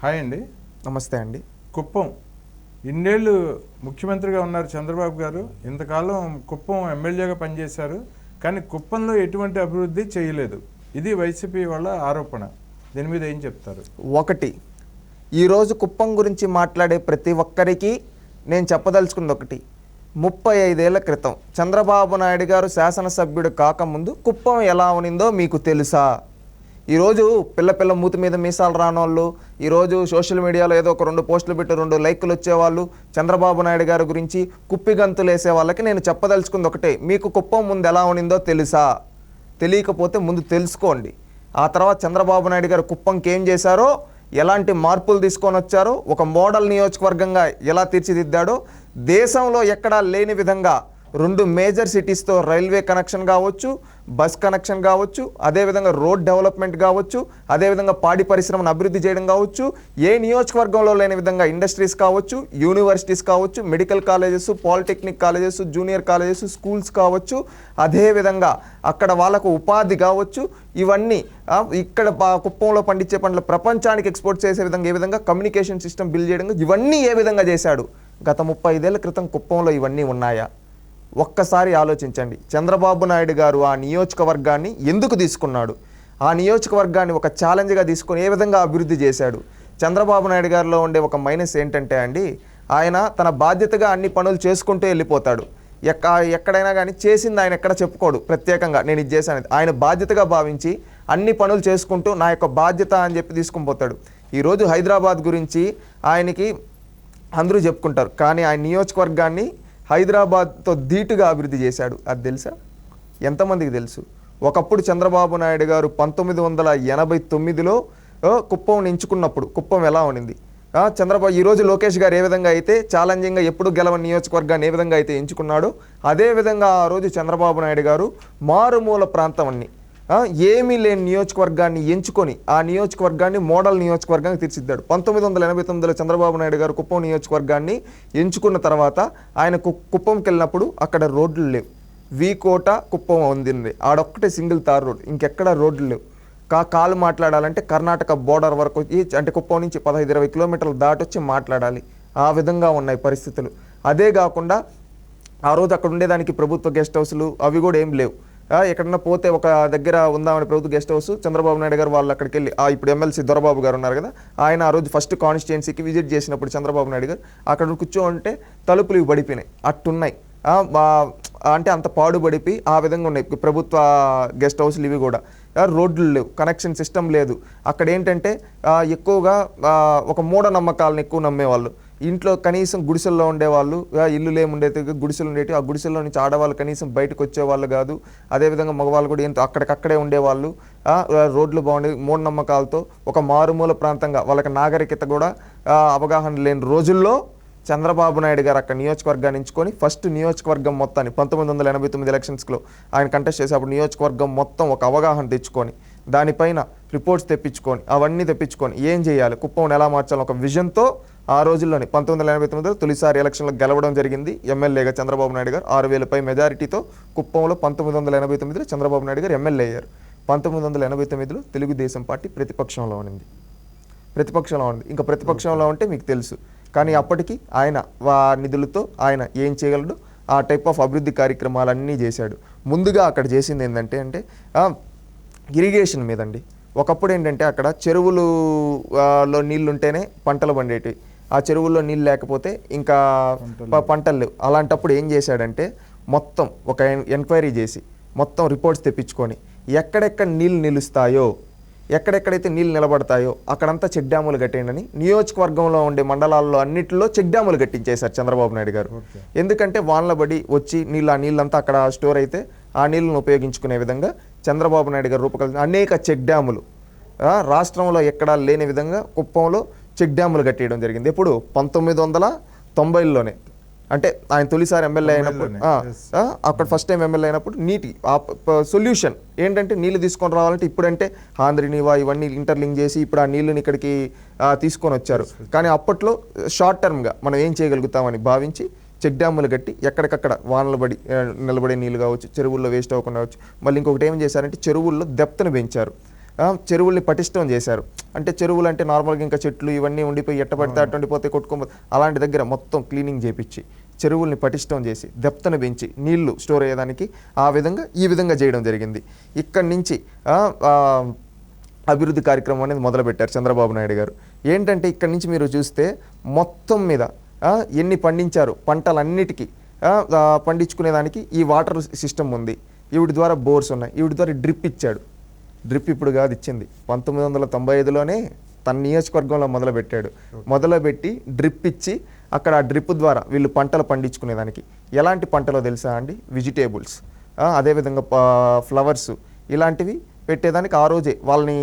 Hi అండి. నమస్తే అండి. కుప్పం ఇన్నేళ్ళు ముఖ్యమంత్రిగా ఉన్నారు చంద్రబాబు గారు. ఇంతకాలం కుప్పం ఎమ్మెల్యేగా పనిచేశారు. కానీ కుప్పంలో ఎటువంటి అభివృద్ధి చేయలేదు. ఇది వైసీపీ వాళ్ళ ఆరోపణ. దీని మీద ఏం చెప్తారు? ఒకటి, ఈరోజు కుప్పం గురించి మాట్లాడే ప్రతి ఒక్కరికి నేను చెప్పదలుచుకుంది ఒకటి. 35 ఏళ్ల క్రితం చంద్రబాబు నాయుడు గారు శాసనసభ్యుడు కాకముందు కుప్పం ఎలా ఉనిందో మీకు తెలుసా? ఈరోజు పిల్ల మూతి మీద మీసాలు రానోళ్ళు, ఈరోజు సోషల్ మీడియాలో ఏదో ఒక 2 పోస్టులు పెట్టి 2 లైకులు వచ్చేవాళ్ళు, చంద్రబాబు నాయుడు గారి గురించి కుప్పిగంతులు వేసే వాళ్ళకి నేను చెప్పదలుచుకుంది ఒకటే. మీకు కుప్పం ముందు ఎలా ఉనిందో తెలుసా? తెలియకపోతే ముందు తెలుసుకోండి. ఆ తర్వాత చంద్రబాబు నాయుడు గారు కుప్పంకి ఏం చేశారో, ఎలాంటి మార్పులు తీసుకొని వచ్చారో, ఒక మోడల్ నియోజకవర్గంగా ఎలా తీర్చిదిద్దాడో, దేశంలో ఎక్కడా లేని విధంగా 2 మేజర్ సిటీస్తో రైల్వే కనెక్షన్ కావచ్చు, బస్ కనెక్షన్ కావచ్చు, అదేవిధంగా రోడ్ డెవలప్మెంట్ కావచ్చు, అదేవిధంగా పాడి పరిశ్రమను అభివృద్ధి చేయడం కావచ్చు, ఏ నియోజకవర్గంలో లేని విధంగా ఇండస్ట్రీస్ కావచ్చు, యూనివర్సిటీస్ కావచ్చు, medical colleges, polytechnic colleges, junior colleges, schools కావచ్చు, అదేవిధంగా అక్కడ వాళ్ళకు ఉపాధి కావచ్చు, ఇవన్నీ ఇక్కడ కుప్పంలో పండించే పంటలు ప్రపంచానికి ఎక్స్పోర్ట్ చేసే విధంగా ఏ విధంగా కమ్యూనికేషన్ సిస్టమ్ బిల్డ్ చేయడం, ఇవన్నీ ఏ విధంగా చేశాడు? గత 35 ఏళ్ల క్రితం కుప్పంలో ఇవన్నీ ఉన్నాయా? ఒక్కసారి ఆలోచించండి. చంద్రబాబు నాయుడు గారు ఆ నియోజకవర్గాన్ని ఎందుకు తీసుకున్నాడు? ఆ నియోజకవర్గాన్ని ఒక ఛాలెంజ్గా తీసుకొని ఏ విధంగా అభివృద్ధి చేశాడు? చంద్రబాబు నాయుడు గారిలో ఉండే ఒక మైనస్ ఏంటంటే అండి, ఆయన తన బాధ్యతగా అన్ని పనులు చేసుకుంటూ వెళ్ళిపోతాడు. ఎక్కడైనా కానీ చేసింది ఆయన ఎక్కడ చెప్పుకోడు ప్రత్యేకంగా నేను ఇది చేశాను. ఆయన బాధ్యతగా భావించి అన్ని పనులు చేసుకుంటూ నా యొక్క బాధ్యత అని చెప్పి తీసుకుని పోతాడు. ఈరోజు హైదరాబాద్ గురించి ఆయనకి అందరూ చెప్పుకుంటారు, కానీ ఆయన నియోజకవర్గాన్ని హైదరాబాద్తో ధీటుగా అభివృద్ధి చేశాడు. అది తెలుసా? ఎంతమందికి తెలుసు? ఒకప్పుడు చంద్రబాబు నాయుడు గారు 1989లో కుప్పం ఎంచుకున్నప్పుడు కుప్పం ఎలా ఉండింది? చంద్రబాబు ఈరోజు లోకేష్ గారు ఏ విధంగా అయితే ఛాలెంజింగ్గా ఎప్పుడు గెలవని నియోజకవర్గాన్ని ఏ విధంగా అయితే ఎంచుకున్నాడో, అదేవిధంగా ఆ రోజు చంద్రబాబు నాయుడు గారు మారుమూల ప్రాంతాన్ని ఏమీ లేని నియోజకవర్గాన్ని ఎంచుకొని ఆ నియోజకవర్గాన్ని మోడల్ నియోజకవర్గాన్ని తీర్చిదిద్దాడు. 1989లో చంద్రబాబు నాయుడు గారు కుప్పం నియోజకవర్గాన్ని ఎంచుకున్న తర్వాత ఆయన కుప్పంకి వెళ్ళినప్పుడు అక్కడ రోడ్లు లేవు. వీకోట కుప్పం ఉంది, ఆడొక్కటే సింగిల్ తార్ రోడ్, ఇంకెక్కడ రోడ్లు లేవు. కాలు మాట్లాడాలంటే కర్ణాటక బోర్డర్ వరకు అంటే కుప్పం నుంచి 15-20 కిలోమీటర్లు దాటొచ్చి మాట్లాడాలి. ఆ విధంగా ఉన్నాయి పరిస్థితులు. అదే కాకుండా ఆ రోజు అక్కడ ఉండేదానికి ప్రభుత్వ గెస్ట్ హౌస్లు అవి కూడా ఏం లేవు. ఎక్కడన్నా పోతే ఒక దగ్గర ఉందామని ప్రభుత్వ గెస్ట్ హౌస్ చంద్రబాబు నాయుడు గారు వాళ్ళు అక్కడికి వెళ్ళి ఇప్పుడు ఎమ్మెల్సీ దొరబాబు గారు ఉన్నారు కదా, ఆయన ఆ రోజు ఫస్ట్ కాన్స్టిట్యుయెన్సీకి విజిట్ చేసినప్పుడు చంద్రబాబు నాయుడు గారు అక్కడ కూర్చోంటే తలుపులు ఇవి పడిపోయినాయి, అట్టున్నాయి. అంటే అంత పాడుబడిపి ఆ విధంగా ఉన్నాయి ప్రభుత్వ గెస్ట్ హౌస్లు ఇవి కూడా. రోడ్లు లేవు, కనెక్షన్ సిస్టమ్ లేదు. అక్కడ ఏంటంటే ఎక్కువగా ఒక మూఢనమ్మకాలను ఎక్కువ నమ్మేవాళ్ళు. ఇంట్లో కనీసం గుడిసెల్లో ఉండేవాళ్ళు, ఇల్లు లేముండేది గుడిసెలు ఉండేవి. ఆ గుడిసెల్లో నుంచి ఆడవాళ్ళు కనీసం బయటకు వచ్చేవాళ్ళు కాదు. అదేవిధంగా మగవాళ్ళు కూడా ఏంటో అక్కడికక్కడే ఉండేవాళ్ళు. రోడ్లు బాగుండేవి. మూఢనమ్మకాలతో ఒక మారుమూల ప్రాంతంగా వాళ్ళకి నాగరికత కూడా అవగాహన లేని రోజుల్లో చంద్రబాబు నాయుడు గారు అక్కడ నియోజకవర్గాన్ని ఎంచుకొని ఫస్ట్ నియోజకవర్గం మొత్తాన్ని 1989 ఎలక్షన్స్లో ఆయన కంటెస్ట్ చేసేప్పుడు నియోజకవర్గం మొత్తం ఒక అవగాహన తెచ్చుకొని దానిపైన రిపోర్ట్స్ తెప్పించుకొని అవన్నీ తెప్పించుకొని ఏం చేయాలి, కుప్పం ఎలా మార్చాలి ఒక విజన్తో ఆ రోజుల్లోనే 1989లో తొలిసారి ఎలక్షన్లో గెలవడం జరిగింది. ఎమ్మెల్యేగా చంద్రబాబు నాయుడు గారు 6,000 పై మెజారిటీతో కుప్పంలో 1989లో చంద్రబాబు నాయుడు గారు ఎమ్మెల్యే అయ్యారు. 1989లో తెలుగుదేశం పార్టీ ప్రతిపక్షంలో ఉంది. ఇంకా ప్రతిపక్షంలో ఉంటే మీకు తెలుసు. కానీ అప్పటికి ఆయన నిధులతో ఆయన ఏం చేయగలడు, ఆ టైప్ ఆఫ్ అభివృద్ధి కార్యక్రమాలన్నీ చేశాడు. ముందుగా అక్కడ చేసింది ఏంటంటే ఇరిగేషన్ మీదండి. ఒకప్పుడు ఏంటంటే అక్కడ చెరువులలో నీళ్ళు ఉంటేనే పంటలు పండేటివి. ఆ చెరువుల్లో నీళ్ళు లేకపోతే ఇంకా పంటలు లేవు. అలాంటప్పుడు ఏం చేశాడంటే మొత్తం ఒక ఎంక్వైరీ చేసి మొత్తం రిపోర్ట్స్ తెప్పించుకొని ఎక్కడెక్కడ నీళ్ళు నిలుస్తాయో, ఎక్కడెక్కడైతే నీళ్ళు నిలబడతాయో అక్కడంతా చెక్ డ్యాములు కట్టేయండి. నియోజకవర్గంలో ఉండే మండలాల్లో అన్నింటిలో చెక్ డ్యాములు కట్టించేశారు చంద్రబాబు నాయుడు గారు. ఎందుకంటే వానల బడి వచ్చి ఆ నీళ్ళంతా అక్కడ స్టోర్ అయితే ఆ నీళ్ళను ఉపయోగించుకునే విధంగా చంద్రబాబు నాయుడు గారు రూపకల్పన అనేక చెక్ డ్యాములు రాష్ట్రంలో ఎక్కడా లేని విధంగా కుప్పంలో చెక్ డ్యాములు కట్టేయడం జరిగింది. ఎప్పుడు 1990లోనే. అంటే ఆయన తొలిసారి ఎమ్మెల్యే అయినప్పుడు అక్కడ ఫస్ట్ టైం ఎమ్మెల్యే అయినప్పుడు నీటి సొల్యూషన్ ఏంటంటే నీళ్ళు తీసుకొని రావాలంటే ఇప్పుడంటే ఆంధ్రనీవా ఇవన్నీ ఇంటర్లింక్ చేసి ఇప్పుడు ఆ నీళ్ళని ఇక్కడికి తీసుకొని వచ్చారు. కానీ అప్పట్లో షార్ట్ టర్మ్గా మనం ఏం చేయగలుగుతామని భావించి చెక్ డ్యాములు కట్టి ఎక్కడికక్కడ వానలు పడి నిలబడే నీళ్ళు కావచ్చు, చెరువుల్లో వేస్ట్ అవ్వకుండా కావచ్చు. మళ్ళీ ఇంకొకటి ఏం చేశారంటే చెరువుల్లో డెప్త్ను పెంచారు. చెరువుల్ని పటిష్టం చేశారు. అంటే చెరువులు అంటే నార్మల్గా ఇంకా చెట్లు ఇవన్నీ ఉండిపోయి ఎట్టబడితే అటు ఉండిపోతే కొట్టుకోబోతే అలాంటి దగ్గర మొత్తం క్లీనింగ్ చేపించి చెరువుల్ని పటిష్టం చేసి దెప్తను పెంచి నీళ్లు స్టోర్ అయ్యేదానికి ఈ విధంగా చేయడం జరిగింది. ఇక్కడి నుంచి అభివృద్ధి కార్యక్రమం అనేది మొదలుపెట్టారు చంద్రబాబు నాయుడు గారు. ఏంటంటే ఇక్కడి నుంచి మీరు చూస్తే మొత్తం మీద ఎన్ని పండించారు పంటలన్నిటికీ పండించుకునేదానికి ఈ వాటర్ సిస్టమ్ ఉంది. వీటి ద్వారా బోర్స్ ఉన్నాయి. వీటి ద్వారా డ్రిప్ ఇచ్చాడు. డ్రిప్ ఇప్పుడు కాదు ఇచ్చింది, 1995లోనే తన నియోజకవర్గంలో మొదలుపెట్టి డ్రిప్ ఇచ్చి అక్కడ ఆ డ్రిప్ ద్వారా వీళ్ళు పంటలు పండించుకునేదానికి ఎలాంటి పంటలో తెలుసా అండి, వెజిటేబుల్స్, అదేవిధంగా ఫ్లవర్స్ ఇలాంటివి పెట్టేదానికి ఆ రోజే వాళ్ళని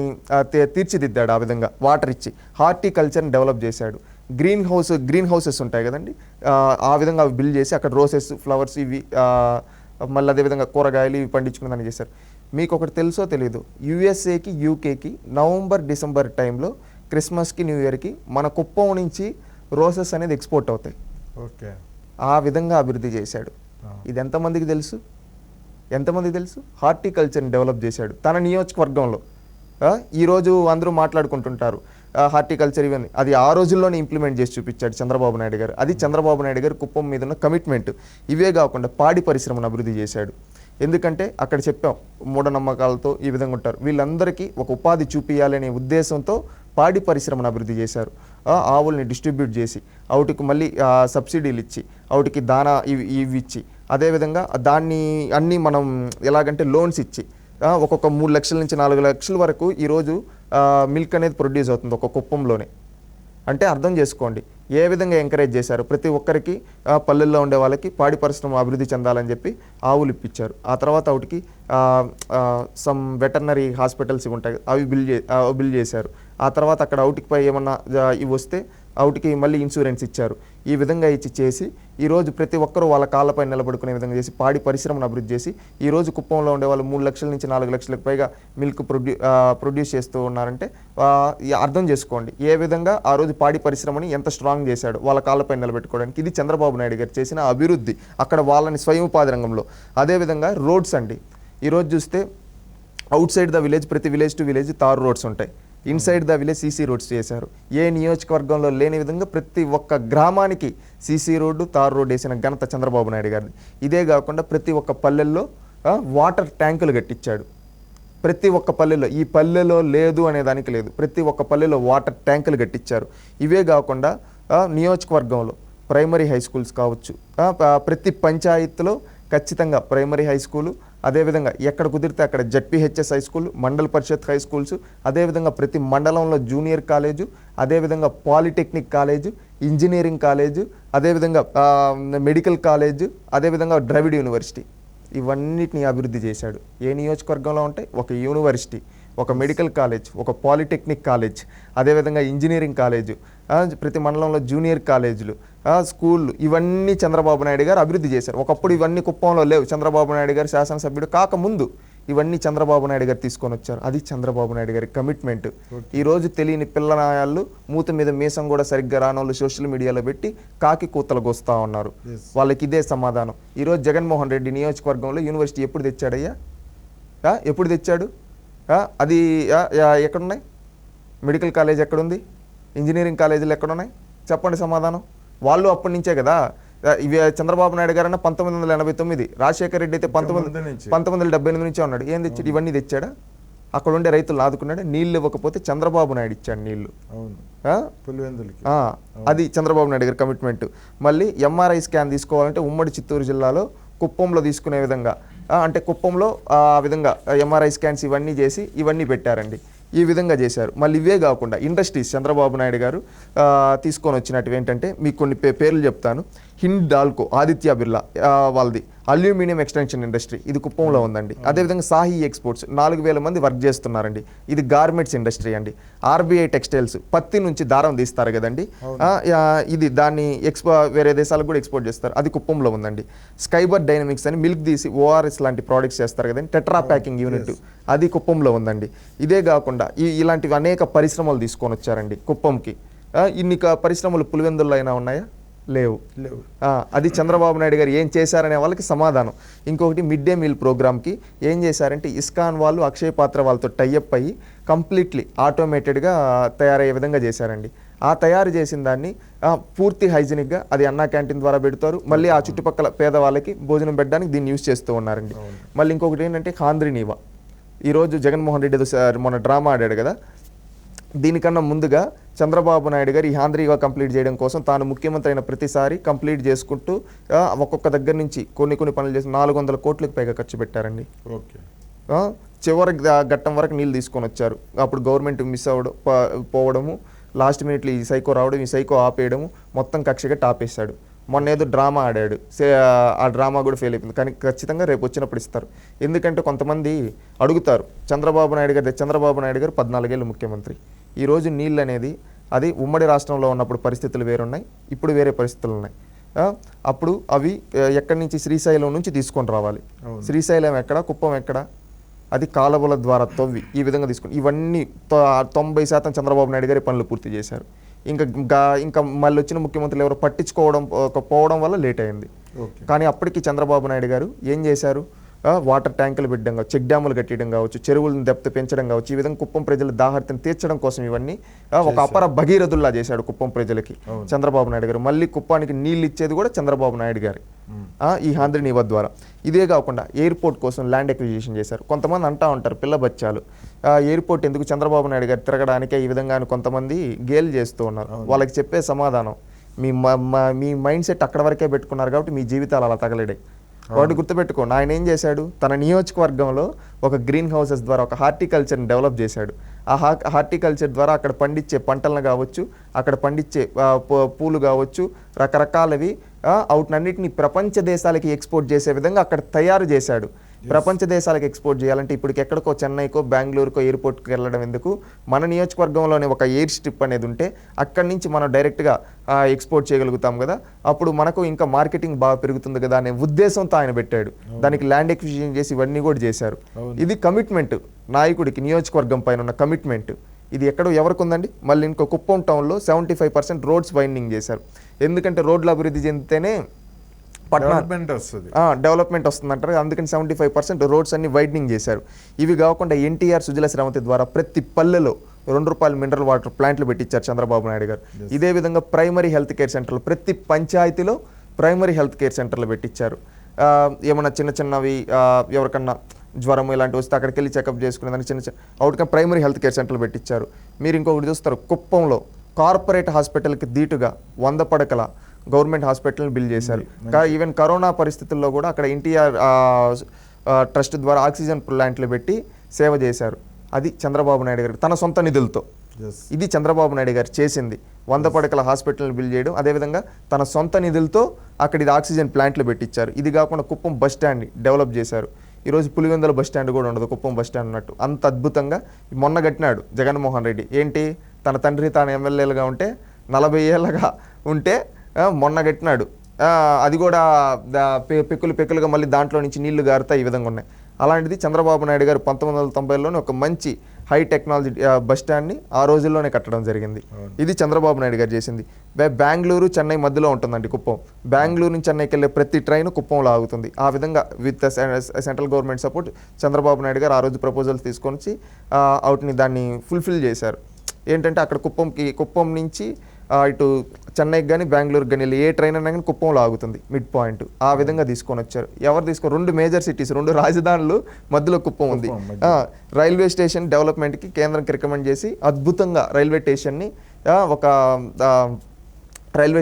తీర్చిదిద్దాడు. ఆ విధంగా వాటర్ ఇచ్చి హార్టికల్చర్ని డెవలప్ చేశాడు. గ్రీన్ హౌసెస్ ఉంటాయి కదండి, ఆ విధంగా అవి బిల్డ్ చేసి అక్కడ రోసెస్, ఫ్లవర్స్ ఇవి మళ్ళీ అదేవిధంగా కూరగాయలు ఇవి పండించుకునే దానికి చేశారు. మీకు ఒకటి తెలుసో తెలీదు, యూఎస్ఏకి యూకేకి నవంబర్ డిసెంబర్ టైంలో క్రిస్మస్కి న్యూ ఇయర్కి మన కుప్పం నుంచి రోసెస్ అనేది ఎక్స్పోర్ట్ అవుతాయి. ఓకే, ఆ విధంగా అభివృద్ధి చేశాడు. ఇది ఎంతమందికి తెలుసు? హార్టికల్చర్ని డెవలప్ చేశాడు తన నియోజకవర్గంలో. ఈరోజు అందరూ మాట్లాడుకుంటుంటారు హార్టికల్చర్ ఇవన్నీ, అది ఆ రోజుల్లోనే ఇంప్లిమెంట్ చేసి చూపించాడు చంద్రబాబు నాయుడు గారు. అది చంద్రబాబు నాయుడు గారు కుప్పం మీద ఉన్న కమిట్మెంట్. ఇవే కాకుండా పాడి పరిశ్రమను అభివృద్ధి చేశాడు. ఎందుకంటే అక్కడ చెప్పాం మూఢనమ్మకాలతో ఈ విధంగా ఉంటారు, వీళ్ళందరికీ ఒక ఉపాధి చూపించాలనే ఉద్దేశంతో పాడి పరిశ్రమను అభివృద్ధి చేశారు. ఆవుల్ని డిస్ట్రిబ్యూట్ చేసి వాటికి మళ్ళీ సబ్సిడీలు ఇచ్చి వాటికి దానా ఇవి ఇచ్చి, అదేవిధంగా దాన్ని అన్నీ మనం ఎలాగంటే లోన్స్ ఇచ్చి ఒక్కొక్క 3 లక్షల నుంచి 4 లక్షల వరకు ఈరోజు మిల్క్ అనేది ప్రొడ్యూస్ అవుతుంది ఒక కుప్పంలోనే. అంటే అర్థం చేసుకోండి ఏ విధంగా ఎంకరేజ్ చేశారు. ప్రతి ఒక్కరికి పల్లెల్లో ఉండే వాళ్ళకి పాడి పరిశ్రమ అభివృద్ధి చెందాలని చెప్పి ఆవులు ఇప్పించారు. ఆ తర్వాత వాటికి సమ్ వెటర్నరీ హాస్పిటల్స్ ఉంటాయి, అవి బిల్డ్ చేశారు. ఆ తర్వాత అక్కడ అవుటికి పై ఏమన్నా ఇవి వస్తే అవుటికి మళ్ళీ ఇన్సూరెన్స్ ఇచ్చారు. ఈ విధంగా చేసి ఈరోజు ప్రతి ఒక్కరూ వాళ్ళ కాళ్ళపై నిలబడుకునే విధంగా చేసి పాడి పరిశ్రమను అభివృద్ధి చేసి ఈరోజు కుప్పంలో ఉండే వాళ్ళు 3 లక్షల నుంచి 4 లక్షలకు పైగా మిల్క్ ప్రొడ్యూస్ చేస్తూ ఉన్నారంటే అర్థం చేసుకోండి ఏ విధంగా ఆ రోజు పాడి పరిశ్రమని ఎంత స్ట్రాంగ్ చేశాడు వాళ్ళ కాళ్ళపై నిలబెట్టుకోవడానికి. ఇది చంద్రబాబు నాయుడు గారు చేసిన అభివృద్ధి అక్కడ వాళ్ళని స్వయం ఉపాధి రంగంలో. అదేవిధంగా రోడ్స్ అండి, ఈరోజు చూస్తే అవుట్ సైడ్ ద విలేజ్ ప్రతి village to village tar roads ఉంటాయి, inside the village CC roads చేశారు. ఏ నియోజకవర్గంలో లేని విధంగా ప్రతి ఒక్క గ్రామానికి సీసీ రోడ్డు తార్ రోడ్డు వేసిన ఘనత చంద్రబాబు నాయుడు గారిది. ఇదే కాకుండా ప్రతి ఒక్క పల్లెల్లో వాటర్ ట్యాంకులు కట్టించాడు. ప్రతి ఒక్క పల్లెలో, ఈ పల్లెలో లేదు అనే దానికి లేదు, ప్రతి ఒక్క పల్లెలో వాటర్ ట్యాంకులు కట్టించారు. ఇవే కాకుండా నియోజకవర్గంలో ప్రైమరీ హై స్కూల్స్ కావచ్చు, ప్రతి పంచాయతీలో ఖచ్చితంగా ప్రైమరీ హై స్కూలు, అదేవిధంగా ఎక్కడ కుదిరితే అక్కడ జడ్పీహెచ్ఎస్ హై స్కూల్, మండల పరిషత్ హై స్కూల్స్, అదేవిధంగా ప్రతి మండలంలో జూనియర్ కాలేజు, అదేవిధంగా పాలిటెక్నిక్ కాలేజు, ఇంజనీరింగ్ కాలేజు, అదేవిధంగా మెడికల్ కాలేజు, అదేవిధంగా ద్రవిడ్ యూనివర్సిటీ, ఇవన్నిటిని అభివృద్ధి చేశాడు. ఏ నియోజకవర్గంలో ఉంటాయి? ఒక యూనివర్సిటీ, ఒక మెడికల్ కాలేజ్, ఒక పాలిటెక్నిక్ కాలేజ్, అదేవిధంగా ఇంజనీరింగ్ కాలేజు, ప్రతి మండలంలో జూనియర్ కాలేజీలు, స్కూళ్ళు, ఇవన్నీ చంద్రబాబు నాయుడు గారు అభివృద్ధి చేశారు. ఒకప్పుడు ఇవన్నీ కుప్పంలో లేవు. చంద్రబాబు నాయుడు గారు శాసనసభ్యుడు కాకముందు ఇవన్నీ చంద్రబాబు నాయుడు గారు తీసుకొని వచ్చారు. అది చంద్రబాబు నాయుడు గారి కమిట్మెంట్. ఈరోజు తెలియని పిల్లనాయాళ్ళు మూత మీద మీసం కూడా సరిగ్గా రానోళ్ళు సోషల్ మీడియాలో పెట్టి కాకి కూతలకు వస్తూ ఉన్నారు. వాళ్ళకి ఇదే సమాధానం. ఈరోజు జగన్మోహన్ రెడ్డి నియోజకవర్గంలో యూనివర్సిటీ ఎప్పుడు తెచ్చాడయ్యా? ఎప్పుడు తెచ్చాడు? అది ఎక్కడున్నాయి? మెడికల్ కాలేజ్ ఎక్కడుంది? ఇంజనీరింగ్ కాలేజీలు ఎక్కడున్నాయి? చెప్పండి సమాధానం. వాళ్ళు అప్పటి నుంచే కదా. ఇవి చంద్రబాబు నాయుడు గారన్నా 1989, రాజశేఖర రెడ్డి అయితే 1978 నుంచే ఉన్నాడు. ఏం తెచ్చాడు? ఇవన్నీ తెచ్చాడా? అక్కడ ఉండే రైతులు ఆదుకున్నాడు. నీళ్ళు ఇవ్వకపోతే చంద్రబాబు నాయుడు ఇచ్చాడు నీళ్లు. అది చంద్రబాబు నాయుడు గారి కమిట్మెంట్. మళ్ళీ ఎంఆర్ఐ స్కాన్ తీసుకోవాలంటే ఉమ్మడి చిత్తూరు జిల్లాలో కుప్పంలో తీసుకునే విధంగా, అంటే కుప్పంలో ఆ విధంగా ఎంఆర్ఐ స్కాన్స్ ఇవన్నీ చేసి ఇవన్నీ పెట్టారండి. ఈ విధంగా చేశారు. మళ్ళీ ఇవే కాకుండా ఇండస్ట్రీస్ చంద్రబాబు నాయుడు గారు తీసుకొని వచ్చినట్టు ఏంటంటే మీకు కొన్ని పేర్లు చెప్తాను. హిండాల్కో, ఆదిత్య బిర్లా వాళ్ళది అల్యూమినియం ఎక్స్టెన్షన్ ఇండస్ట్రీ, ఇది కుప్పంలో ఉందండి. అదేవిధంగా సాహి ఎక్స్పోర్ట్స్ 4000 మంది వర్క్ చేస్తున్నారండి. ఇది గార్మెంట్స్ ఇండస్ట్రీ అండి. ఆర్బీఐ టెక్స్టైల్స్ పత్తి నుంచి దారం తీస్తారు కదండి, ఇది దాన్ని వేరే దేశాలకు కూడా ఎక్స్పోర్ట్ చేస్తారు, అది కుప్పంలో ఉందండి. స్కైబర్ డైనమిక్స్ అని మిల్క్ తీసి ఓఆర్ఎస్ లాంటి ప్రోడక్ట్స్ చేస్తారు కదండి, టెట్రా ప్యాకింగ్ యూనిట్, అది కుప్పంలో ఉందండి. ఇదే కాకుండా ఇలాంటివి అనేక పరిశ్రమలు తీసుకొని వచ్చారండి కుప్పంకి. ఇన్ని పరిశ్రమలు పులివెందుల్లో అయినా ఉన్నాయా? లేవు. లేవు. అది చంద్రబాబు నాయుడు గారు ఏం చేశారనే వాళ్ళకి సమాధానం. ఇంకొకటి మిడ్ డే మీల్ ప్రోగ్రామ్కి ఏం చేశారంటే ఇస్కాన్ వాళ్ళు అక్షయ్ పాత్ర వాళ్ళతో టైఅప్ అయ్యి కంప్లీట్లీ ఆటోమేటెడ్గా తయారయ్యే విధంగా చేశారండి. ఆ తయారు చేసిన దాన్ని పూర్తి హైజీనిక్గా అది అన్నా క్యాంటీన్ ద్వారా పెడతారు. మళ్ళీ ఆ చుట్టుపక్కల పేదవాళ్ళకి భోజనం పెట్టడానికి దీన్ని యూజ్ చేస్తూ ఉన్నారండి. మళ్ళీ ఇంకొకటి ఏంటంటే ఖాంద్రీ నీవా. ఈరోజు జగన్మోహన్ రెడ్డి మొన్న డ్రామా ఆడాడు కదా, దీనికన్నా ముందుగా చంద్రబాబు నాయుడు గారు ఈ హాంద్రీగా కంప్లీట్ చేయడం కోసం తాను ముఖ్యమంత్రి అయిన ప్రతిసారి కంప్లీట్ చేసుకుంటూ ఒక్కొక్క దగ్గర నుంచి కొన్ని పనులు చేసి 400 కోట్లకు పైగా ఖర్చు పెట్టారండి. ఓకే. చివరి ఘట్టం వరకు నీళ్ళు తీసుకొని వచ్చారు. అప్పుడు గవర్నమెంట్ మిస్ పోవడము, లాస్ట్ మినిట్లో ఈ సైకో రావడం, ఈ సైకో ఆపేయడము, మొత్తం కక్షగా టాపేశాడు. మొన్న ఏదో డ్రామా ఆడాడు, ఆ డ్రామా కూడా ఫెయిల్ అయిపోయింది. కానీ ఖచ్చితంగా రేపు వచ్చినప్పుడు ఇస్తారు. ఎందుకంటే కొంతమంది అడుగుతారు, చంద్రబాబు నాయుడు గారు 14 ఏళ్ళు ముఖ్యమంత్రి. ఈరోజు నీళ్ళు అనేది అది ఉమ్మడి రాష్ట్రంలో ఉన్నప్పుడు పరిస్థితులు వేరున్నాయి, ఇప్పుడు వేరే పరిస్థితులు ఉన్నాయి. అప్పుడు అవి ఎక్కడి నుంచి శ్రీశైలం నుంచి తీసుకొని రావాలి. శ్రీశైలం ఎక్కడ, కుప్పం ఎక్కడ, అది కాలువల ద్వారా తవ్వి ఈ విధంగా తీసుకుని ఇవన్నీ 90% చంద్రబాబు నాయుడు గారి పనులు పూర్తి చేశారు. ఇంకా మళ్ళీ వచ్చిన ముఖ్యమంత్రులు ఎవరు పట్టించుకోవడం వల్ల లేట్ అయింది. కానీ అప్పటికి చంద్రబాబు నాయుడు గారు ఏం చేశారు, వాటర్ ట్యాంకులు పెట్టడం కావచ్చు, చెక్ డ్యాములు కట్టడం కావచ్చు, చెరువులను డెప్త్ పెంచడం కావచ్చు, ఈ విధంగా కుప్పం ప్రజల దాహర్తిని తీర్చడం కోసం ఇవన్నీ ఒక అపర భగీరథుల్లా చేశాడు కుప్పం ప్రజలకి చంద్రబాబు నాయుడు గారు. మళ్ళీ కుప్పానికి నీళ్ళు ఇచ్చేది కూడా చంద్రబాబు నాయుడు గారు ఈ హాంద్రీ నీవా ద్వారా. ఇదే కాకుండా ఎయిర్పోర్ట్ కోసం ల్యాండ్ ఎక్విజిషన్ చేశారు. కొంతమంది అంటా ఉంటారు పిల్ల బచ్చాలు, ఎయిర్పోర్ట్ ఎందుకు చంద్రబాబు నాయుడు గారు తిరగడానికే ఈ విధంగా కొంతమంది గేలు చేస్తూ ఉన్నారు. వాళ్ళకి చెప్పే సమాధానం, మీ మైండ్ సెట్ అక్కడ వరకే పెట్టుకున్నారు కాబట్టి మీ జీవితాలు అలా తగలడాయి. వాటి గుర్తుపెట్టుకోండి, ఆయన ఏం చేశాడు, తన నియోజకవర్గంలో ఒక గ్రీన్ హౌసెస్ ద్వారా ఒక హార్టికల్చర్ని డెవలప్ చేశాడు. ఆ హార్టికల్చర్ ద్వారా అక్కడ పండించే పంటలను కావచ్చు, అక్కడ పండించే పూలు కావచ్చు, రకరకాలవి అవుట్నన్నిటిని ప్రపంచ దేశాలకి ఎక్స్పోర్ట్ చేసే విధంగా అక్కడ తయారు చేశాడు. ప్రపంచ దేశాలకు ఎక్స్పోర్ట్ చేయాలంటే ఇప్పటికి ఎక్కడికో చెన్నైకో బెంగళూరుకో ఎయిర్పోర్ట్కి వెళ్ళడం ఎందుకు, మన నియోజకవర్గంలోనే ఒక ఎయిర్ స్ట్రిప్ అనేది ఉంటే అక్కడి నుంచి మనం డైరెక్ట్గా ఎక్స్పోర్ట్ చేయగలుగుతాం కదా, అప్పుడు మనకు ఇంకా మార్కెటింగ్ బాగా పెరుగుతుంది కదా అనే ఉద్దేశంతో ఆయన పెట్టాడు. దానికి ల్యాండ్ ఎక్విజిషన్ చేసి ఇవన్నీ కూడా చేశారు. ఇది కమిట్మెంట్, నాయకుడికి నియోజకవర్గం పైన ఉన్న కమిట్మెంట్. ఇది ఎక్కడో ఎవరికి ఉందండి. మళ్ళీ ఇంకో కుప్పం టౌన్లో 75% రోడ్స్ వైండింగ్ చేశారు. ఎందుకంటే రోడ్ల అభివృద్ధి చెందితేనే డెవలప్మెంట్ వస్తుంది అంటారు. అందుకని 75% రోడ్స్ అన్ని వైడనింగ్ చేశారు. ఇవి కాకుండా ఎన్టీఆర్ సుజల శ్రావంతి ద్వారా ప్రతి పల్లెలో ₹2 మినరల్ వాటర్ ప్లాంట్లు పెట్టించారు చంద్రబాబు నాయుడు గారు. ఇదే విధంగా ప్రైమరీ హెల్త్ కేర్ సెంటర్లు ప్రతి పంచాయతీలో ప్రైమరీ హెల్త్ కేర్ సెంటర్లు పెట్టించారు. ఏమన్నా చిన్నవి ఎవరికన్నా జ్వరం ఇలాంటివి వస్తే అక్కడికి వెళ్ళి చెకప్ చేసుకునేదానికి చిన్న అవుట్గా ప్రైమరీ హెల్త్ కేర్ సెంటర్లు పెట్టించారు. మీరు ఇంకొకటి చూస్తారు, కుప్పంలో కార్పొరేట్ హాస్పిటల్కి దీటుగా 100 పడకల గవర్నమెంట్ హాస్పిటల్ని బిల్డ్ చేశారు. ఈవెన్ కరోనా పరిస్థితుల్లో కూడా అక్కడ ఎన్టీఆర్ ట్రస్ట్ ద్వారా ఆక్సిజన్ ప్లాంట్లు పెట్టి సేవ చేశారు. అది చంద్రబాబు నాయుడు గారు తన సొంత నిధులతో. ఇది చంద్రబాబు నాయుడు గారు చేసింది, 100 పడకల హాస్పిటల్ని బిల్డ్ చేయడం. అదేవిధంగా తన సొంత నిధులతో అక్కడ ఇది ఆక్సిజన్ ప్లాంట్లు పెట్టించారు. ఇది కాకుండా కుప్పం బస్ స్టాండ్ని డెవలప్ చేశారు. ఈరోజు పులివెందుల బస్ స్టాండ్ కూడా ఉండదు, కుప్పం బస్ స్టాండ్ ఉన్నట్టు అంత అద్భుతంగా మొన్న కట్టినాడు జగన్మోహన్ రెడ్డి. ఏంటి, తన తండ్రి తాను ఎమ్మెల్యేలుగా ఉంటే 40 ఏళ్ళగా ఉంటే మొన్న కట్టినాడు. అది కూడా పెక్కులుగా మళ్ళీ దాంట్లో నుంచి నీళ్లు గారుతాయి, ఈ విధంగా ఉన్నాయి. అలాంటిది చంద్రబాబు నాయుడు గారు 1990లోనే ఒక మంచి హై టెక్నాలజీ బస్ స్టాండ్ని ఆ రోజుల్లోనే కట్టడం జరిగింది. ఇది చంద్రబాబు నాయుడు గారు చేసింది. బెంగళూరు చెన్నై మధ్యలో ఉంటుందండి కుప్పం. బెంగళూరు నుంచి చెన్నైకి వెళ్ళే ప్రతి ట్రైన్ కుప్పంలో ఆగుతుంది. ఆ విధంగా with central government support Chandrababu Naidu గారు ఆ రోజు ప్రపోజల్స్ తీసుకొని దాన్ని ఫుల్ఫిల్ చేశారు. ఏంటంటే అక్కడ కుప్పం నుంచి ఇటు చెన్నైకి కానీ బెంగళూరుకి కానీ ఏ ట్రైన్ అయినా కానీ కుప్పంలో ఆగుతుంది, మిడ్ పాయింట్. ఆ విధంగా తీసుకొని వచ్చారు. ఎవరు 2 మేజర్ సిటీస్, 2 రాజధానులు మధ్యలో కుప్పం ఉంది. రైల్వే స్టేషన్ డెవలప్మెంట్కి కేంద్రంకి రికమెండ్ చేసి అద్భుతంగా రైల్వే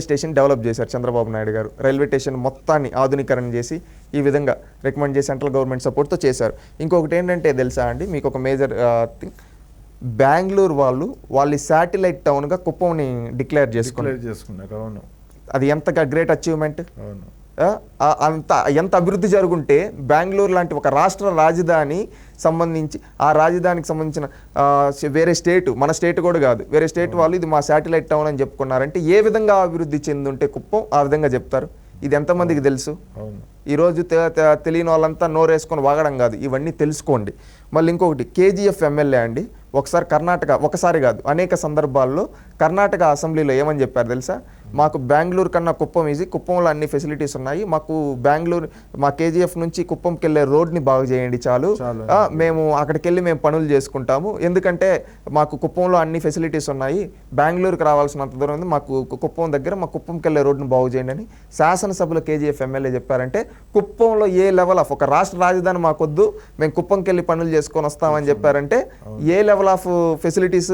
స్టేషన్ డెవలప్ చేశారు చంద్రబాబు నాయుడు గారు. రైల్వే స్టేషన్ మొత్తాన్ని ఆధునీకరణ చేసి ఈ విధంగా రికమెండ్ చేసి సెంట్రల్ గవర్నమెంట్ సపోర్ట్తో చేశారు. ఇంకొకటి ఏంటంటే తెలుసా అండి, మీకు ఒక మేజర్ థింగ్, బెంగళూరు వాళ్ళు శాటిలైట్ టౌన్గా కుప్పంని డిక్లేర్ చేసుకున్నారు. అది ఎంత గ్రేట్ అచీవ్మెంట్. ఎంత అభివృద్ధి జరుగుంటే బెంగళూరు లాంటి ఒక రాష్ట్ర రాజధాని సంబంధించి ఆ రాజధానికి సంబంధించిన వేరే స్టేట్, మన స్టేట్ కూడా కాదు, వేరే స్టేట్ వాళ్ళు ఇది మా శాటిలైట్ టౌన్ అని చెప్పుకున్నారంటే ఏ విధంగా అభివృద్ధి చెందుంటే కుప్పం ఆ విధంగా చెప్తారు. ఇది ఎంతమందికి తెలుసు? ఈరోజు తెలియని వాళ్ళంతా నోరేసుకొని వాగడం కాదు, ఇవన్నీ తెలుసుకోండి. మళ్ళీ ఇంకొకటి, కేజీఎఫ్ ఎమ్మెల్యే అండి ఒకసారి కాదు అనేక సందర్భాల్లో కర్ణాటక అసెంబ్లీలో ఏమని చెప్పారు తెలుసా, మాకు బెంగళూరు కన్నా కుప్పం ఈజీ, కుప్పంలో అన్ని ఫెసిలిటీస్ ఉన్నాయి, మాకు బెంగళూరు మా కేజీఎఫ్ నుంచి కుప్పంకి వెళ్ళే రోడ్ని బాగు చేయండి చాలు, మేము అక్కడికి వెళ్ళి మేము పనులు చేసుకుంటాము, ఎందుకంటే మాకు కుప్పంలో అన్ని ఫెసిలిటీస్ ఉన్నాయి, బెంగళూరుకి రావాల్సినంత దూరం ఉంది, మాకు కుప్పం దగ్గర మా కుప్పంకి వెళ్ళే రోడ్ని బాగు చేయండి అని శాసనసభలో కేజీఎఫ్ ఎమ్మెల్యే చెప్పారంటే కుప్పంలో ఏ లెవెల్ ఆఫ్, ఒక రాష్ట్ర రాజధాని మాకొద్దు, మేము కుప్పంకి వెళ్ళి పనులు చేసుకొని వస్తామని చెప్పారంటే ఏ లెవెల్ ఆఫ్ ఫెసిలిటీస్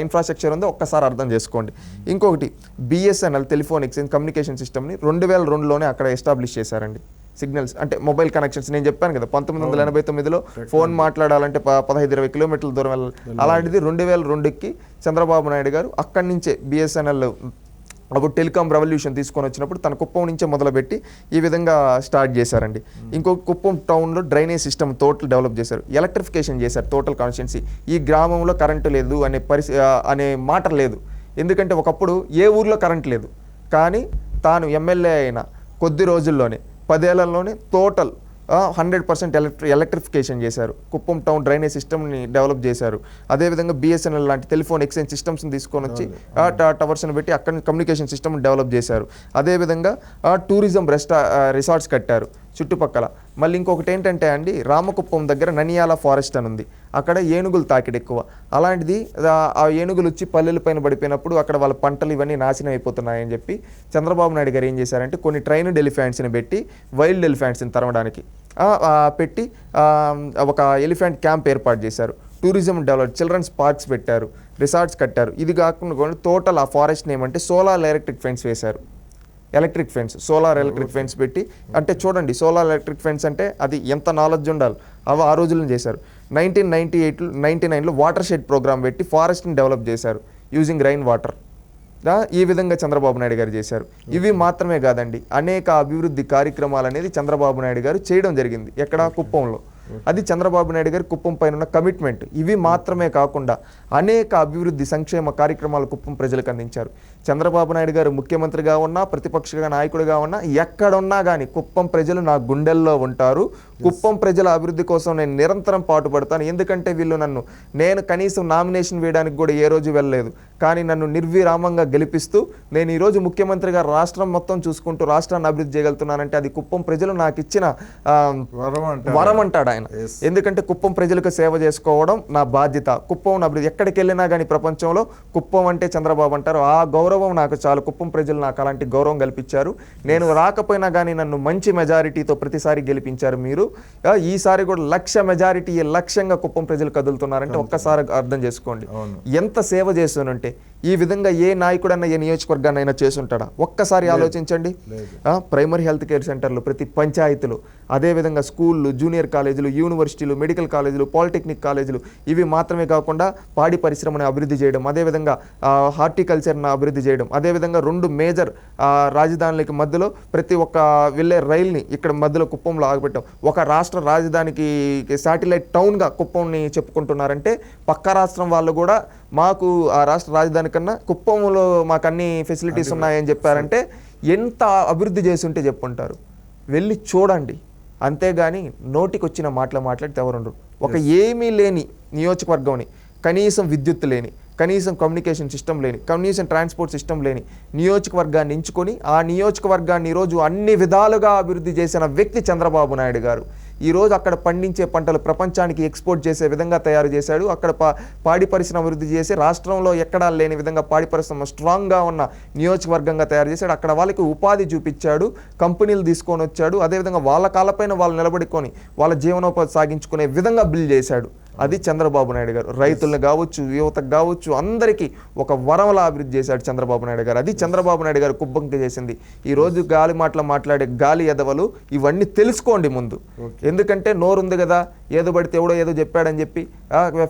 ఇన్ఫ్రాస్ట్రక్చర్ ఉందో ఒక్కసారి అర్థం చేసుకోండి. ఇంకొకటి బిఎస్ఎన్ఎల్ టెలిఫోన్ ఎక్స్చేంజ్ కమ్యూనికేషన్ సిస్టమ్ని 2002లోనే అక్కడ ఎస్టాబ్లిష్ చేశారండి. సిగ్నల్స్ అంటే మొబైల్ కనెక్షన్స్, నేను చెప్పాను కదా 1989లో ఫోన్ మాట్లాడాలంటే 15-20 కిలోమీటర్ల దూరం వెళ్ళాలి, అలాంటిది 2002కి చంద్రబాబు నాయుడు గారు అక్కడి నుంచే బిఎస్ఎన్ఎల్ అప్పుడు టెలికాం రెవల్యూషన్ తీసుకొని వచ్చినప్పుడు తన కుప్పం నుంచే మొదలుపెట్టి ఈ విధంగా స్టార్ట్ చేశారండి. ఇంకొక కుప్పం టౌన్లో డ్రైనేజ్ సిస్టమ్ టోటల్ డెవలప్ చేశారు, ఎలక్ట్రిఫికేషన్ చేశారు టోటల్ కాన్స్టిట్యున్సీ. ఈ గ్రామంలో కరెంటు లేదు అనే మాట లేదు, ఎందుకంటే ఒకప్పుడు ఏ ఊర్లో కరెంట్ లేదు, కానీ తాను ఎమ్మెల్యే అయిన కొద్ది రోజుల్లోనే 10 ఏళ్లలోనే టోటల్ 100% ఎలక్ట్రిఫికేషన్ చేశారు, కుప్పం టౌన్ డ్రైనేజ్ సిస్టమ్ని డెవలప్ చేశారు. అదేవిధంగా బిఎస్ఎన్ఎల్ లాంటి టెలిఫోన్ ఎక్స్చేంజ్ సిస్టమ్స్ని తీసుకొని వచ్చి టవర్స్ని పెట్టి అక్కడ కమ్యూనికేషన్ సిస్టమ్ డెవలప్ చేశారు. అదేవిధంగా టూరిజం రిసార్ట్స్ కట్టారు చుట్టుపక్కల. మళ్ళీ ఇంకొకటి ఏంటంటే అండి, రామకుప్పం దగ్గర ననియాల ఫారెస్ట్ అని ఉంది, అక్కడ ఏనుగులు తాకిడి ఎక్కువ, అలాంటిది ఆ ఏనుగులు వచ్చి పల్లెల పైన పడిపోయినప్పుడు అక్కడ వాళ్ళ పంటలు ఇవన్నీ నాశనం అయిపోతున్నాయని చెప్పి చంద్రబాబు నాయుడు గారు ఏం చేశారంటే కొన్ని ట్రైన్డ్ ఎలిఫెంట్స్ని పెట్టి వైల్డ్ ఎలిఫెంట్స్ని తరమడానికి పెట్టి ఒక ఎలిఫెంట్ క్యాంప్ ఏర్పాటు చేశారు, టూరిజం డెవలప్, చిల్డ్రన్స్ పార్క్స్ పెట్టారు, రిసార్ట్స్ కట్టారు. ఇది కాకుండా టోటల్ ఆ ఫారెస్ట్ ఏమంటే సోలార్ ఎలక్ట్రిక్ ఫెన్స్ వేశారు, సోలార్ ఎలక్ట్రిక్ ఫెన్స్ పెట్టి, అంటే చూడండి సోలార్ ఎలక్ట్రిక్ ఫెన్స్ అంటే అది ఎంత నాలెడ్జ్ ఉండాలి, అవి ఆ రోజుల్లో చేశారు. 1999లో వాటర్ షెడ్ ప్రోగ్రామ్ పెట్టి ఫారెస్ట్ని డెవలప్ చేశారు యూజింగ్ రైన్ వాటర్. ఈ విధంగా చంద్రబాబు నాయుడు గారు చేశారు. ఇవి మాత్రమే కాదండి, అనేక అభివృద్ధి కార్యక్రమాలు అనేది చంద్రబాబు నాయుడు గారు చేయడం జరిగింది ఎక్కడ, కుప్పంలో. అది చంద్రబాబు నాయుడు గారి కుప్పం పైన ఉన్న కమిట్మెంట్. ఇవి మాత్రమే కాకుండా అనేక అభివృద్ధి సంక్షేమ కార్యక్రమాలు కుప్పం ప్రజలకు అందించారు. చంద్రబాబు నాయుడు గారు ముఖ్యమంత్రిగా ఉన్నా, ప్రతిపక్ష నాయకుడిగా ఉన్నా, ఎక్కడున్నా కానీ కుప్పం ప్రజలు నా గుండెల్లో ఉంటారు. కుప్పం ప్రజల అభివృద్ధి కోసం నేను నిరంతరం పాటుపడతాను, ఎందుకంటే వీళ్ళు నేను కనీసం నామినేషన్ వేయడానికి కూడా ఏ రోజు వెళ్ళలేదు, కానీ నన్ను నిర్విరామంగా గెలిపిస్తూ నేను ఈరోజు ముఖ్యమంత్రిగా రాష్ట్రం మొత్తం చూసుకుంటూ రాష్ట్రాన్ని అభివృద్ధి చేయగలుగుతున్నానంటే అది కుప్పం ప్రజలు నాకు ఇచ్చిన వరం అంటాడు ఆయన. ఎందుకంటే కుప్పం ప్రజలకు సేవ చేసుకోవడం నా బాధ్యత. కుప్పం అభివృద్ధి ఎక్కడికి వెళ్ళినా కానీ ప్రపంచంలో కుప్పం అంటే చంద్రబాబు అంటారు, ఆ గౌరవం నాకు చాలు. కుప్పం ప్రజలు నాకు అలాంటి గౌరవం కల్పించారు. నేను రాకపోయినా కానీ నన్ను మంచి మెజారిటీతో ప్రతిసారి గెలిపించారు మీరు. ఈసారి కూడా 1,00,000 మెజారిటీ లక్ష్యంగా కుప్పం ప్రజలు కదులుతున్నారంటే ఒక్కసారి అర్థం చేసుకోండి ఎంత సేవ చేస్తున్నంటే. ఈ విధంగా ఏ నాయకుడన్నా ఏ నియోజకవర్గాన్ని అయినా చేసుంటాడా? ఒక్కసారి ఆలోచించండి. ప్రైమరీ హెల్త్ కేర్ సెంటర్లు ప్రతి పంచాయతీలు, అదేవిధంగా స్కూళ్ళు, జూనియర్ కాలేజీలు, యూనివర్సిటీలు, మెడికల్ కాలేజీలు, పాలిటెక్నిక్ కాలేజీలు, ఇవి మాత్రమే కాకుండా పాడి పరిశ్రమను అభివృద్ధి చేయడం, అదేవిధంగా హార్టికల్చర్ను అభివృద్ధి చేయడం, అదేవిధంగా 2 మేజర్ రాజధానులకి మధ్యలో ప్రతి ఒక్క వెళ్ళే రైల్ని ఇక్కడ మధ్యలో కుప్పంలో ఆగబెట్టాం. ఒక రాష్ట్ర రాజధానికి శాటిలైట్ టౌన్గా కుప్పంని చెప్పుకుంటున్నారంటే పక్క రాష్ట్రం వాళ్ళు కూడా మాకు ఆ రాష్ట్ర రాజధాని కన్నా కుప్పంలో మాకు అన్ని ఫెసిలిటీస్ ఉన్నాయని చెప్పారంటే ఎంత అభివృద్ధి చేసి ఉంటే చెప్పుంటారు. వెళ్ళి చూడండి, అంతేగాని నోటికి వచ్చిన మాటలు మాట్లాడితే ఎవరుండరు. ఒక ఏమీ లేని నియోజకవర్గంని, కనీసం విద్యుత్ లేని, కనీసం కమ్యూనికేషన్ సిస్టమ్ లేని, కనీసం ట్రాన్స్పోర్ట్ సిస్టమ్ లేని నియోజకవర్గాన్ని ఎంచుకొని ఆ నియోజకవర్గాన్ని ఈరోజు అన్ని విధాలుగా అభివృద్ధి చేసిన వ్యక్తి చంద్రబాబు నాయుడు గారు. ఈరోజు అక్కడ పండించే పంటలు ప్రపంచానికి ఎక్స్పోర్ట్ చేసే విధంగా తయారు చేశాడు. అక్కడ పాడి పరిశ్రమ అభివృద్ధి చేసి రాష్ట్రంలో ఎక్కడా లేని విధంగా పాడి పరిశ్రమ స్ట్రాంగ్గా ఉన్న నియోజకవర్గంగా తయారు చేశాడు. అక్కడ వాళ్ళకి ఉపాధి చూపించాడు, కంపెనీలు తీసుకొని వచ్చాడు, అదేవిధంగా వాళ్ళ కాళ్ళపైన వాళ్ళు నిలబడుకొని వాళ్ళ జీవనోపాధి సాగించుకునే విధంగా బిల్డ్ చేశాడు. అది చంద్రబాబు నాయుడు గారు. రైతులను కావచ్చు, యువతకు కావచ్చు, అందరికీ ఒక వరంలా అభివృద్ధి చేశాడు చంద్రబాబు నాయుడు గారు. అది చంద్రబాబు నాయుడు గారు కుప్పంకి చేసింది. ఈరోజు గాలి మాటలు మాట్లాడే గాలి ఎదవలు ఇవన్నీ తెలుసుకోండి ముందు. ఎందుకంటే నోరుంది కదా, ఏదో పడితే ఎవడో ఏదో చెప్పాడని చెప్పి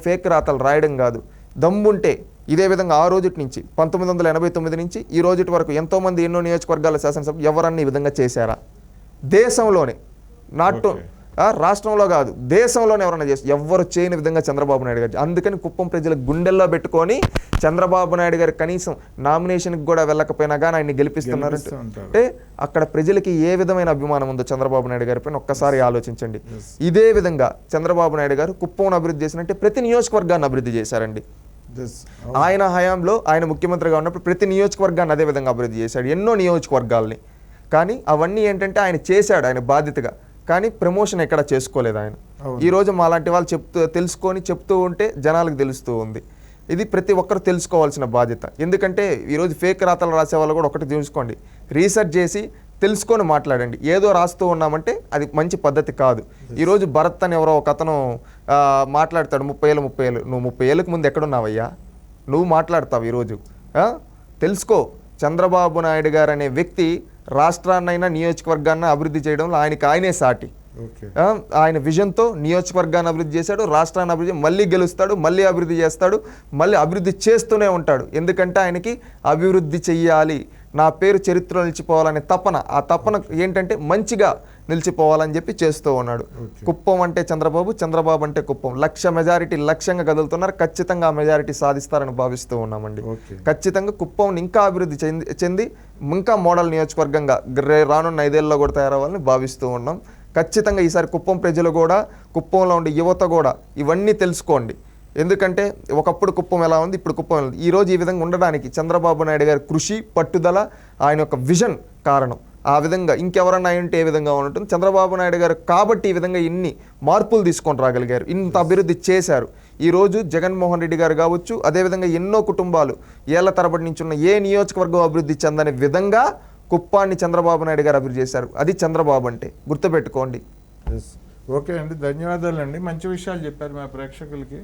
ఫేక్ రాతలు రాయడం కాదు. దమ్ముంటే ఇదే విధంగా ఆ రోజుటి నుంచి 1989 నుంచి ఈ రోజుటి వరకు ఎంతోమంది ఎన్నో నియోజకవర్గాల శాసనసభ ఎవరన్నా ఈ విధంగా చేశారా? దేశంలోనే, నాటు రాష్ట్రంలో కాదు, దేశంలోనే ఎవరైనా చేసి ఎవ్వరు చేయని విధంగా చంద్రబాబు నాయుడు గారు. అందుకని కుప్పం ప్రజల గుండెల్లో పెట్టుకొని చంద్రబాబు నాయుడు గారు కనీసం నామినేషన్కి కూడా వెళ్ళకపోయినా కానీ ఆయన్ని గెలిపిస్తున్నారు అంటే అక్కడ ప్రజలకి ఏ విధమైన అభిమానం ఉందో చంద్రబాబు నాయుడు గారి పైన ఒక్కసారి ఆలోచించండి. ఇదే విధంగా చంద్రబాబు నాయుడు గారు కుప్పం అభివృద్ధి చేసినట్టే ప్రతి నియోజకవర్గాన్ని అభివృద్ధి చేశారండి. This- ఆయన హయాంలో ఆయన ముఖ్యమంత్రిగా ఉన్నప్పుడు ప్రతి నియోజకవర్గాన్ని అదే విధంగా అభివృద్ధి చేశాడు, ఎన్నో నియోజకవర్గాల్ని. కానీ అవన్నీ ఏంటంటే ఆయన చేశాడు ఆయన బాధ్యతగా, కానీ ప్రమోషన్ ఎక్కడ చేసుకోలేదు ఆయన. అవును. ఈరోజు మాలాంటి వాళ్ళు తెలుసుకొని చెప్తూ ఉంటే జనాలకు తెలుస్తూ ఉంది. ఇది ప్రతి ఒక్కరు తెలుసుకోవాల్సిన బాధ్యత. ఎందుకంటే ఈరోజు ఫేక్ రాతలు రాసే వాళ్ళు కూడా ఒకటి తెలుసుకోండి, రీసెర్చ్ చేసి తెలుసుకొని మాట్లాడండి. ఏదో రాస్తూ ఉన్నామంటే అది మంచి పద్ధతి కాదు. ఈరోజు భరత్ అని ఎవరో ఒక అతను మాట్లాడతాడు 30 ఏళ్ళు. నువ్వు 30 ఏళ్ళకి ముందు ఎక్కడున్నావయ్యా? నువ్వు మాట్లాడతావు ఈరోజు. తెలుసుకో, చంద్రబాబు నాయుడు గారు అనే వ్యక్తి రాష్ట్రాన్నైనా నియోజకవర్గాన్ని అభివృద్ధి చేయడంలో ఆయనే సాటి. ఓకే. ఆయన విజన్తో నియోజకవర్గాన్ని అభివృద్ధి చేశాడు, రాష్ట్రాన్ని అభివృద్ధి, మళ్ళీ గెలుస్తాడు, మళ్ళీ అభివృద్ధి చేస్తాడు, మళ్ళీ అభివృద్ధి చేస్తూనే ఉంటాడు. ఎందుకంటే ఆయనకి అభివృద్ధి చెయ్యాలి, నా పేరు చరిత్రలో నిలిచిపోవాలనే తపన. ఆ తపన ఏంటంటే మంచిగా నిలిచిపోవాలని చెప్పి చేస్తూ ఉన్నాడు. కుప్పం అంటే చంద్రబాబు, చంద్రబాబు అంటే కుప్పం. 1,00,000 మెజారిటీ లక్ష్యంగా కదులుతున్నారు. ఖచ్చితంగా ఆ మెజారిటీ సాధిస్తారని భావిస్తూ ఉన్నామండి. ఖచ్చితంగా కుప్పం ఇంకా అభివృద్ధి చెంది ఇంకా మోడల్ నియోజకవర్గంగా రానున్న 5 ఏళ్ళలో కూడా తయారవ్వాలని భావిస్తూ ఉన్నాం. ఖచ్చితంగా ఈసారి కుప్పం ప్రజలు కూడా, కుప్పంలో ఉండే యువత కూడా ఇవన్నీ తెలుసుకోండి. ఎందుకంటే ఒకప్పుడు కుప్పం ఎలా ఉంది, ఇప్పుడు కుప్పం ఎలా ఉంది. ఈరోజు ఈ విధంగా ఉండడానికి చంద్రబాబు నాయుడు గారి కృషి, పట్టుదల, ఆయన యొక్క విజన్ కారణం. ఆ విధంగా ఇంకెవరన్నా ఉంటే ఏ విధంగా ఉంటుంది, చంద్రబాబు నాయుడు గారు కాబట్టి ఈ విధంగా ఇన్ని మార్పులు తీసుకొని రాగలిగారు, ఇంత అభివృద్ధి చేశారు. ఈరోజు జగన్మోహన్ రెడ్డి గారు కావచ్చు, అదేవిధంగా ఎన్నో కుటుంబాలు ఏళ్ల తరబడి నుంచి ఉన్న ఏ నియోజకవర్గం అభివృద్ధి చెందని విధంగా కుప్పాన్ని చంద్రబాబు నాయుడు గారు అభివృద్ధి చేశారు. అది చంద్రబాబు అంటే, గుర్తుపెట్టుకోండి. ఓకే అండి, ధన్యవాదాలండి. మంచి విషయాలు చెప్పారు మా ప్రేక్షకులకి.